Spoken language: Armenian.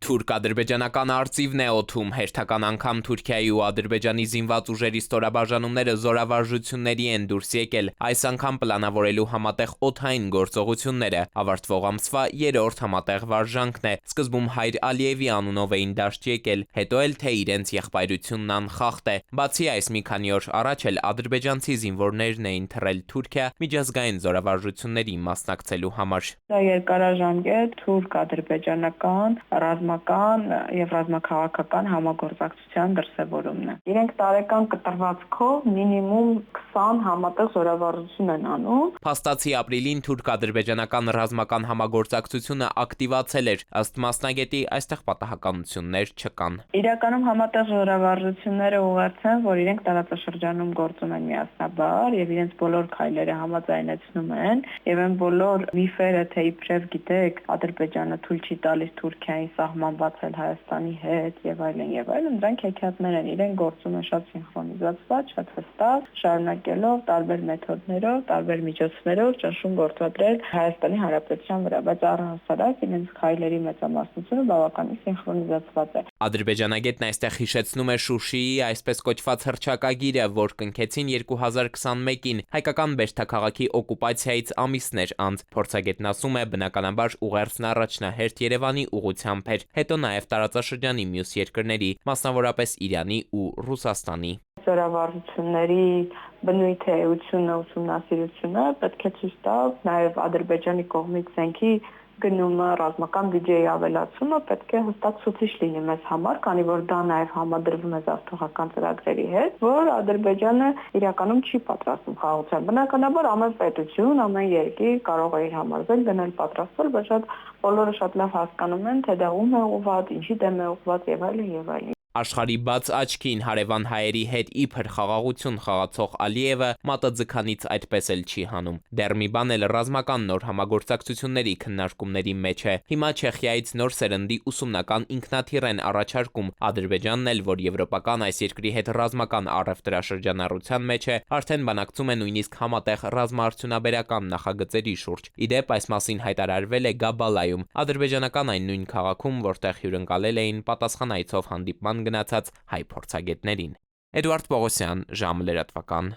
Թուրք-ադրբեջանական արծիվն է օդում, հերթական անգամ Թուրքիայի ու Ադրբեջանի զինված ուժերի ստորաբաժանումները զորավարժությունների են դուրս եկել, այս անգամ պլանավորելու համատեղ օդային գործողությունները, ավարտվող ամսվա 3-րդ համատեղ վարժանքն է, սկզբում Հայր Ալիևի անունով էին դաշտ եկել, հետո էլ թե իրենց եղբայրությունն անխախտ է, բացի այս մի քանի օր առաջ էլ ադրբեջանցի զինվորներն էին թռել Թուրքիա միջազգային զորավարժությունների մասնակցելու համար։ Դա երկարաժամկետ թուրք-ադրբեջանական ռազմական եւ ռազմաքաղաքական համագործակցության դրսեւորումն է։ Իրենք տարեկան կտրվածքով մինիմում 20 համատեղ զորավարժություն են անում։ Փաստացի ապրիլին թուրք-ադրբեջանական ռազմական համագործակցությունը ակտիվացել էր, ըստ մասնագետի այստեղ պատահականություններ չկան։ Իրականում համատեղ զորավարժությունները ուղղակի որ իրենք տարածաշրջանում գործում են միասնաբար եւ իրենց բոլոր քայլերը համաձայնեցնում են եւ այն բոլոր միֆերը թե իբրև գիտեք Ադրբեջանը թույլ չի տալիս Թուրքիային սահման բացել Հայաստանի հետ եւ այլն, դրանք հեքիաթներ են, իրենք գործում են շատ սինխրոնիզացված, շատ հստակ, շարունակելով տարբեր մեթոդներով, տարբեր միջոցներով ճնշում գործադրել Հայաստանի Հանրապետության վրա, բայց առհասարակ իրենց քայլերի մեծամասնությունը բավականին սինխրոնիզացված է։ Ադրբեջանագետն այստեղ հիշեցնում է Շուշիի այսպես կոչված հռչակագիրը, որ կնքեցին 2021-ին հայկական Բերդաքաղաքի օկուպացիայից ամիսներ անց։ Փորձագետն ասում է, բնականաբար ուղերձն առաջնահերթ Երևանի ուղղությամբ էր, հետո նաև տարածաշրջանի մյուս երկրների, մասնավորապես Իրանի ու Ռուսաստանի։ Զորավարժությունների բնույթը, էությունը, ուսումնասիրությունը պետք է ցույց տա նաև Ադրբեջանի կողմից զենքի գնումը, ռազմական բյուջեի ավելացումը պետք է հստակ ցուցիչ լինի մեզ համար, քանի որ դա նաև համադրվում է զարթողական ծրագրերի հետ, որ Ադրբեջանը իրականում չի պատրաստվում խաղաղության։ Բնականաբար ամեն պետություն, ամեն երկիր կարող է իր համարվել գնել պատրաստվել, բայց բոլորը շատ լավ հասկանում են, թե դա ում է ուղղված, ինչի դեմ է ուղղված եւ այլն։ Աշխարհի բաց աչքին հարևան հայերի հետ իբր խաղաղություն խաղացող Ալիևը մատը ձգանից այդպես էլ չի հանում։ Դեռ մի բան էլ ռազմական նոր համագործակցությունների քննարկումների մեջ է։ Հիմա Չեխիայից նոր սերնդի ուսումնական ինքնաթիռ են առաջարկում։ Ադրբեջանն էլ, որ եվրոպական այս երկրի հետ ռազմական առևտրաշրջանառության մեջ է, արդեն բանակցում է նույնիսկ համատեղ ռազմաարդյունաբերական նախագծերի շուրջ։ Իդեպ այս մասին հայտարարվել է Գաբալայում, ադրբեջանական այն նույն քաղաքում, որտեղ հյուրընկալել էին պատասխանայցով հանդիպման գնացած հայ փորձագետներին։ Էդուարդ Պողոսյան, ժամը լրատվական։